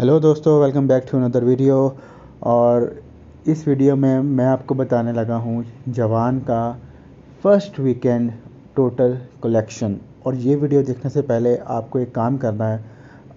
Hello दोस्तों, welcome back to another video. और इस वीडियो में मैं आपको बताने लगा हूँ जवान का फर्स्ट वीकेंड टोटल कलेक्शन। और ये वीडियो देखने से पहले आपको एक काम करना है,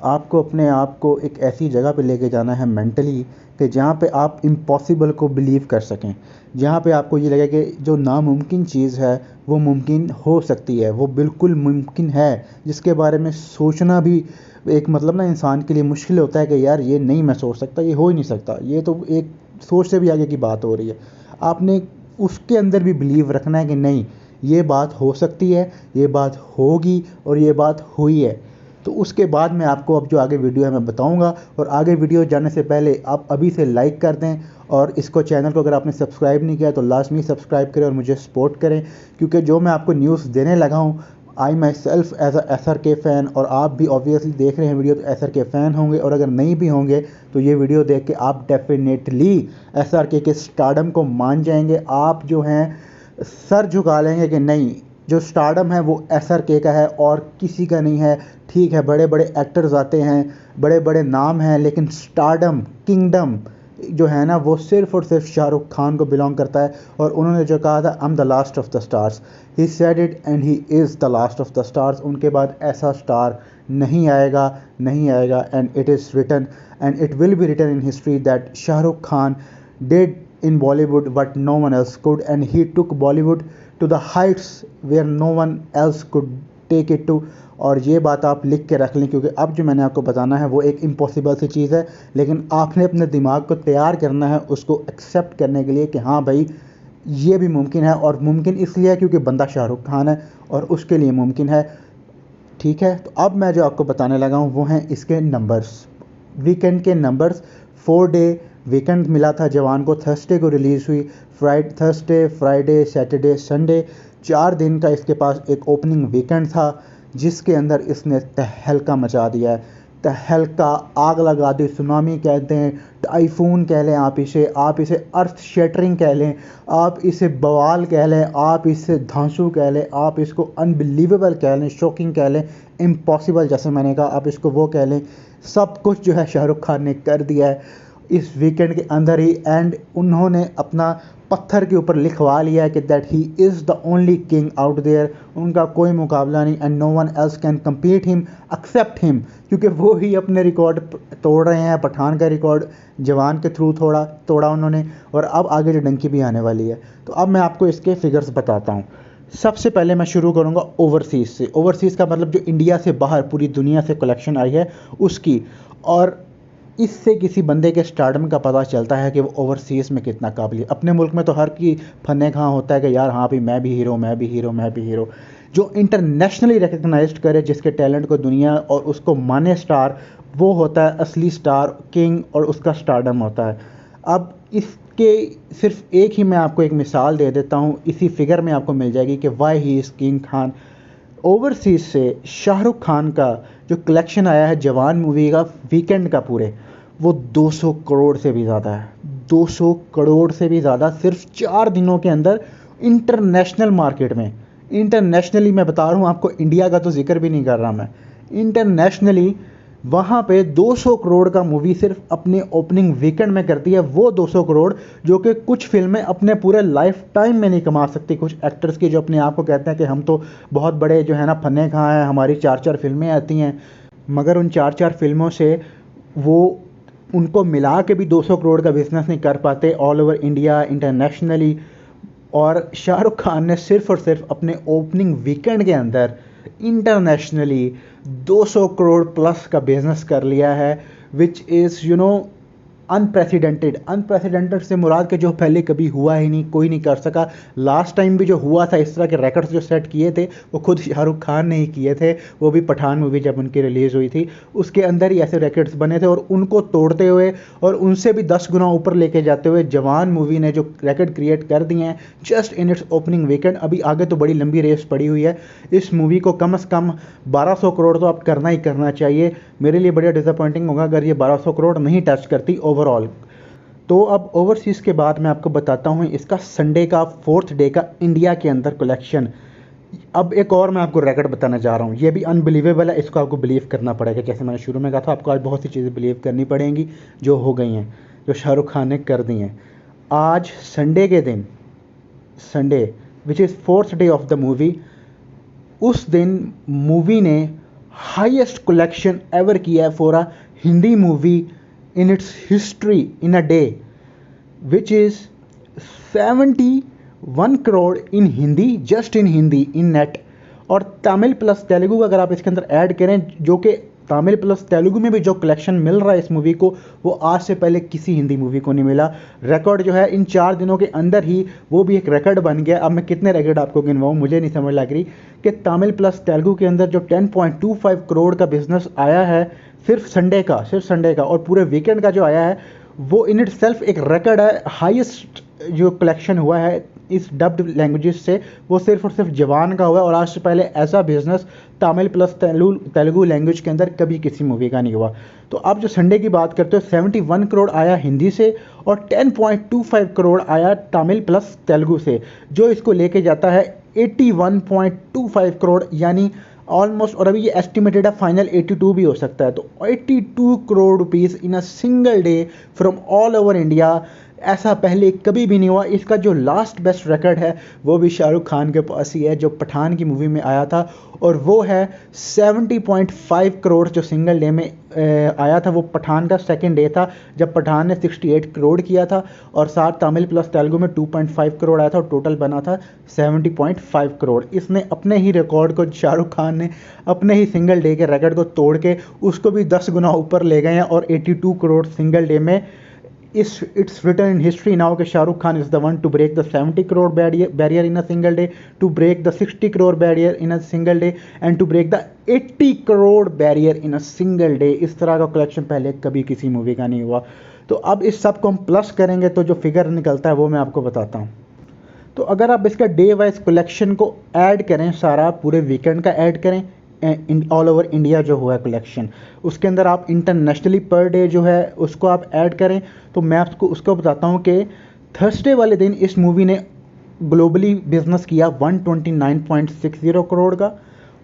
आपको अपने आप को एक ऐसी जगह पे लेके जाना है मेंटली कि जहाँ पे आप इम्पॉसिबल को बिलीव कर सकें, जहाँ पे आपको ये लगे कि जो नामुमकिन चीज़ है वो मुमकिन हो सकती है, वो बिल्कुल मुमकिन है, जिसके बारे में सोचना भी एक मतलब ना इंसान के लिए मुश्किल होता है कि यार ये नहीं मैं सोच सकता, ये हो ही नहीं सकता, ये तो एक सोच से भी आगे की बात हो रही है। आपने उसके अंदर भी बिलीव रखना है कि नहीं, ये बात हो सकती है, ये बात होगी और ये बात हुई है। तो उसके बाद मैं आपको अब जो आगे वीडियो है मैं बताऊंगा। और आगे वीडियो जाने से पहले आप अभी से लाइक कर दें, और इसको चैनल को अगर आपने सब्सक्राइब नहीं किया तो लाजमी सब्सक्राइब करें और मुझे सपोर्ट करें, क्योंकि जो मैं आपको न्यूज़ देने लगा हूँ, I myself as a SRK fan, और आप भी ऑब्वियसली देख रहे हैं वीडियो तो SRK फ़ैन होंगे, और अगर नहीं भी होंगे तो ये वीडियो देख के आप डेफिनेटली SRK के स्टारडम को मान जाएंगे। आप जो हैं सर झुका लेंगे कि नहीं, जो स्टारडम है वो SRK का है और किसी का नहीं है। ठीक है, बड़े बड़े एक्टर्स आते हैं, बड़े बड़े नाम हैं, लेकिन स्टारडम किंगडम जो है ना वो सिर्फ और सिर्फ शाहरुख खान को बिलोंग करता है। और उन्होंने जो कहा था, I am the last of the stars, he said it and he is the last of the stars. उनके बाद ऐसा स्टार नहीं आएगा, नहीं आएगा। And it is written and it will be written in history that Shahrukh Khan did in Bollywood what no one else could, and he took Bollywood to the heights where no one else could take it to। और ये बात आप लिख के रख लें, क्योंकि अब जो मैंने आपको बताना है वो एक इम्पॉसिबल सी चीज़ है, लेकिन आपने अपने दिमाग को तैयार करना है उसको एक्सेप्ट करने के लिए कि हाँ भाई ये भी मुमकिन है। और मुमकिन इसलिए है क्योंकि बंदा शाहरुख खान है और उसके लिए मुमकिन है। ठीक है, तो अब मैं जो आपको बताने लगा हूँ वो हैं इसके नंबर्स, वीकेंड के नंबर्स। 4 डे वीकेंड मिला था जवान को, थर्सडे को रिलीज़ हुई, थर्सडे फ्राइडे सैटरडे संडे, 4 दिन का इसके पास एक ओपनिंग वीकेंड था, जिसके अंदर इसने तहलका मचा दिया है। तहलका, आग लगा दी, सुनामी कहते हैं, टाइफून कह लें, आप इसे अर्थ शेटरिंग कह लें, आप इसे बवाल कह लें, आप इसे धांसू कह लें, आप इसको अनबिलीवेबल कह लें, शॉकिंग कह लें, इम्पॉसिबल जैसे मैंने कहा आप इसको वो कह लें। सब कुछ जो है शाहरुख खान ने कर दिया है इस वीकेंड के अंदर ही। एंड उन्होंने अपना पत्थर के ऊपर लिखवा लिया है कि that he is the only king out there, उनका कोई मुकाबला नहीं, and no one else can compete him except him, क्योंकि वो ही अपने रिकॉर्ड तोड़ रहे हैं। पठान का रिकॉर्ड जवान के थ्रू तोड़ा उन्होंने, और अब आगे जो डंकी भी आने वाली है। तो अब मैं आपको इसके फिगर्स बताता हूँ। सबसे पहले मैं शुरू करूँगा ओवरसीज़ से। ओवरसीज़ का मतलब जो इंडिया से बाहर पूरी दुनिया से कलेक्शन आई है उसकी। और इससे किसी बंदे के स्टारडम का पता चलता है कि वो ओवरसीज़ में कितना काबिल है। अपने मुल्क में तो हर की फन्ने कहाँ होता है कि यार हाँ भाई मैं भी हीरो, मैं भी हीरो, मैं भी हीरो। जो इंटरनेशनली रिकग्नाइज्ड करे, जिसके टैलेंट को दुनिया और उसको माने स्टार, वो होता है असली स्टार, किंग, और उसका स्टारडम होता है। अब इसके सिर्फ एक ही मैं आपको एक मिसाल दे देता हूँ, इसी फिगर में आपको मिल जाएगी कि why he is king Khan. Overseas से शाहरुख खान का जो कलेक्शन आया है जवान मूवी का वीकेंड का पूरे, वो 200 करोड़ से भी ज़्यादा है। 200 करोड़ से भी ज़्यादा सिर्फ 4 दिनों के अंदर इंटरनेशनल मार्केट में। इंटरनेशनली मैं बता रहा हूँ आपको, इंडिया का तो जिक्र भी नहीं कर रहा मैं, इंटरनेशनली वहाँ पे 200 करोड़ का मूवी सिर्फ अपने ओपनिंग वीकेंड में करती है। वो 200 करोड़ जो कि कुछ फिल्में अपने पूरे लाइफ टाइम में नहीं कमा सकती। कुछ एक्टर्स की जो अपने आप को कहते हैं कि हम तो बहुत बड़े जो है ना फन्ने कहाँ हैं, हमारी 4-4 फिल्में आती हैं, मगर उन 4-4 फिल्मों से वो उनको मिला के भी 200 करोड़ का बिजनेस नहीं कर पाते ऑल ओवर इंडिया इंटरनेशनली। और शाहरुख खान ने सिर्फ और सिर्फ अपने ओपनिंग वीकेंड के अंदर इंटरनेशनली 200 करोड़ प्लस का बिजनेस कर लिया है, विच इज़ अनप्रेसिडेंटेड। अनप्रेसिडेंटेड से मुराद के जो पहले कभी हुआ ही नहीं, कोई नहीं कर सका। लास्ट टाइम भी जो हुआ था, इस तरह के रिकॉर्ड्स जो सेट किए थे वो खुद शाहरुख खान ने ही किए थे, वो भी पठान मूवी जब उनकी रिलीज़ हुई थी उसके अंदर ही ऐसे रिकॉर्ड्स बने थे। और उनको तोड़ते हुए और उनसे भी 10 गुना ऊपर लेके जाते हुए जवान मूवी ने जो रिकॉर्ड क्रिएट कर दिए हैं just in its opening weekend. अभी आगे तो बड़ी लंबी रेस पड़ी हुई है, इस मूवी को कम से कम 1200 करोड़ तो अब करना ही करना चाहिए। मेरे लिए बढ़िया डिसअपॉइंटिंग होगा अगर ये 1200 करोड़ नहीं टच करती ओवरऑल। तो अब ओवरसीज़ के बाद मैं आपको बताता हूँ इसका संडे का 4th डे का इंडिया के अंदर कलेक्शन। अब एक और मैं आपको रिकॉर्ड बताना चाह रहा हूँ, ये भी अनबिलीवेबल है, इसको आपको बिलीव करना पड़ेगा। जैसे मैंने शुरू में कहा था, आपको आज बहुत सी चीज़ें बिलीव करनी पड़ेंगी जो हो गई हैं, जो शाहरुख खान ने कर दी हैं। आज संडे के दिन, Sunday which is 4th day of the movie, उस दिन मूवी ने हाईएस्ट कलेक्शन एवर किया है for a Hindi movie in its history in a day, which is 71 crore in Hindi, just in Hindi, in net. और तमिल प्लस तेलुगु अगर आप इसके अंदर ऐड करें, जो कि तमिल प्लस तेलुगु में भी जो कलेक्शन मिल रहा है इस मूवी को, वो आज से पहले किसी हिंदी मूवी को नहीं मिला। रिकॉर्ड जो है इन 4 दिनों के अंदर ही वो भी एक रिकॉर्ड बन गया। अब मैं कितने रिकॉर्ड आपको गिनवाऊँ, मुझे नहीं समझ लग रही कि तमिल प्लस तेलुगु के अंदर जो 10.25 करोड़ का बिजनेस आया है सिर्फ संडे का, और पूरे वीकेंड का जो आया है वो इन इट सेल्फ एक रिकॉर्ड है। हाईएस्ट जो कलेक्शन हुआ है इस डब्ड लैंग्वेजेस से, वो सिर्फ और सिर्फ जवान का हुआ है, और आज से पहले ऐसा business Tamil plus Telugu language के अंदर कभी किसी मूवी का नहीं हुआ। तो अब जो संडे की बात करते हो, 71 करोड़ आया हिंदी से और 10.25 करोड़ आया तमिल प्लस तेलुगु से, जो इसको लेके जाता है 81.25 करोड़, यानी ऑलमोस्ट, और अभी ये एस्टिमेटेड है, फाइनल 82 भी हो सकता है। तो 82 crore rupees in a single day from all over India, ऐसा पहले कभी भी नहीं हुआ। इसका जो लास्ट बेस्ट रिकॉर्ड है वो भी शाहरुख खान के पास ही है, जो पठान की मूवी में आया था, और वो है 70.5 करोड़ जो सिंगल डे में आया था। वो पठान का सेकंड डे था जब पठान ने 68 करोड़ किया था, और साथ तमिल प्लस तेलुगु में 2.5 करोड़ आया था, और टोटल बना था 70.5 करोड़। इसने अपने ही रिकॉर्ड को, शाहरुख खान ने अपने ही सिंगल डे के रिकॉर्ड को तोड़ के उसको भी 10 गुना ऊपर ले गए हैं, और 82 करोड़ सिंगल डे में। It's written in history now कि Shahrukh Khan is the one to break the 70 crore barrier in a single day, to break the 60 crore barrier in a single day, and to break the 80 crore barrier in a single day। इस तरह का collection पहले कभी किसी movie का नहीं हुआ। तो अब इस सब को हम प्लस करेंगे तो जो फिगर निकलता है वो मैं आपको बताता हूँ। तो अगर आप इसका डे वाइज कलेक्शन को ऐड करें, सारा पूरे वीकेंड का ऐड करें, ऑल ओवर इंडिया जो हुआ है कलेक्शन, उसके अंदर आप इंटरनेशनली पर डे जो है उसको आप ऐड करें, तो मैं आपको उसको बताता हूँ कि थर्सडे वाले दिन इस मूवी ने ग्लोबली बिजनेस किया 129.60 करोड़ का।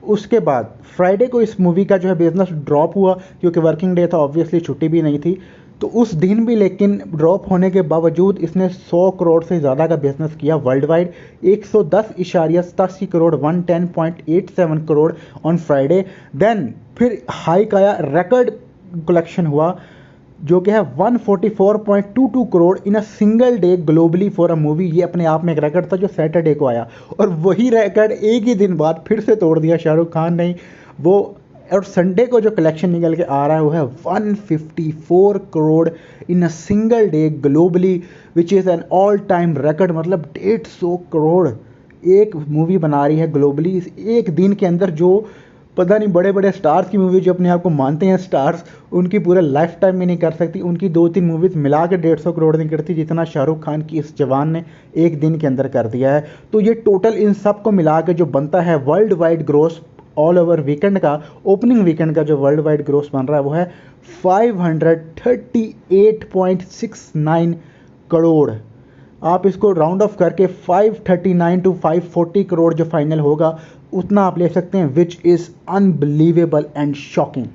उसके बाद फ्राइडे को इस मूवी का जो है बिजनेस ड्रॉप हुआ, क्योंकि वर्किंग डे था, ऑब्वियसली छुट्टी भी नहीं थी, तो उस दिन भी लेकिन ड्रॉप होने के बावजूद इसने 100 करोड़ से ज़्यादा का बिजनेस किया world wide. 110.87 crore, 110.87 crore on Friday. Then फिर हाइक आया, रिकॉर्ड कलेक्शन हुआ जो कि है 144.22 crore in a single day globally for a movie. ये अपने आप में एक रिकॉर्ड था जो सैटरडे को आया, और वही रिकॉर्ड एक ही दिन बाद फिर से तोड़ दिया शाहरुख खान ने वो। और संडे को जो कलेक्शन निकल के आ रहा है वो है 154 crore in a single day globally, which is an all time record. मतलब 150 करोड़ एक मूवी बना रही है ग्लोबली एक दिन के अंदर, जो पता नहीं बड़े बड़े स्टार्स की मूवी जो अपने आप को मानते हैं स्टार्स, उनकी पूरे लाइफ टाइम में नहीं कर सकती। उनकी 2-3 मूवीज़ मिला के 150 करोड़ नहीं करती, जितना शाहरुख खान की इस जवान ने एक दिन के अंदर कर दिया है। तो ये टोटल इन सब को मिला के जो बनता है world wide gross all over weekend का, ओपनिंग वीकेंड का जो वर्ल्ड वाइड ग्रोस बन रहा है वो है 538.69 करोड़। आप इसको राउंड ऑफ करके 539 टू 540 करोड़ जो फाइनल होगा उतना आप ले सकते हैं, which is unbelievable and shocking.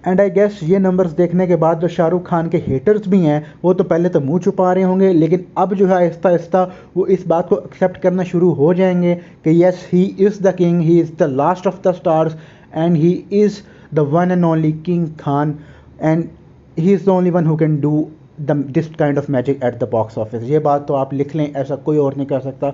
And I guess ये नंबर्स देखने के बाद जो शाहरुख खान के हेटर्स भी हैं वो तो पहले तो मुंह छुपा रहे होंगे, लेकिन अब जो है आहिस्ता आहिस्ता वो इस बात को एक्सेप्ट करना शुरू हो जाएंगे कि yes, he is the king, he is the last of the stars, and he is the one and only king Khan, and he is the only one who can do this kind of magic at the box office. ये बात तो आप लिख लें, ऐसा कोई और नहीं कर सकता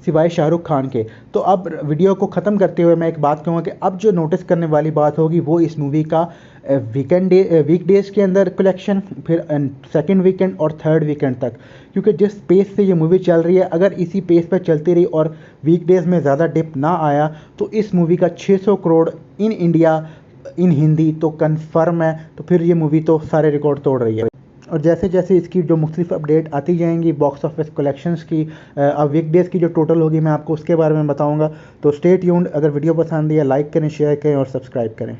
सिवाय शाहरुख खान के। तो अब वीडियो को ख़त्म करते हुए मैं एक बात कहूँगा कि अब जो नोटिस करने वाली बात होगी वो इस मूवी का वीकडेज़ के अंदर कलेक्शन, फिर सेकंड वीकेंड और थर्ड वीकेंड तक, क्योंकि जिस पेस से ये मूवी चल रही है, अगर इसी पेस पर चलती रही और वीकडेज़ में ज़्यादा डिप ना आया तो इस मूवी का 600 crore in India in Hindi तो कन्फर्म है। तो फिर ये मूवी तो सारे रिकॉर्ड तोड़ रही है। और जैसे जैसे इसकी जो मुख्तलिफ अपडेट आती जाएंगी बॉक्स ऑफिस कलेक्शंस की, अब वीकडेज़ की जो टोटल होगी मैं आपको उसके बारे में बताऊंगा। तो स्टे ट्यून्ड। अगर वीडियो पसंद है लाइक करें, शेयर करें और सब्सक्राइब करें।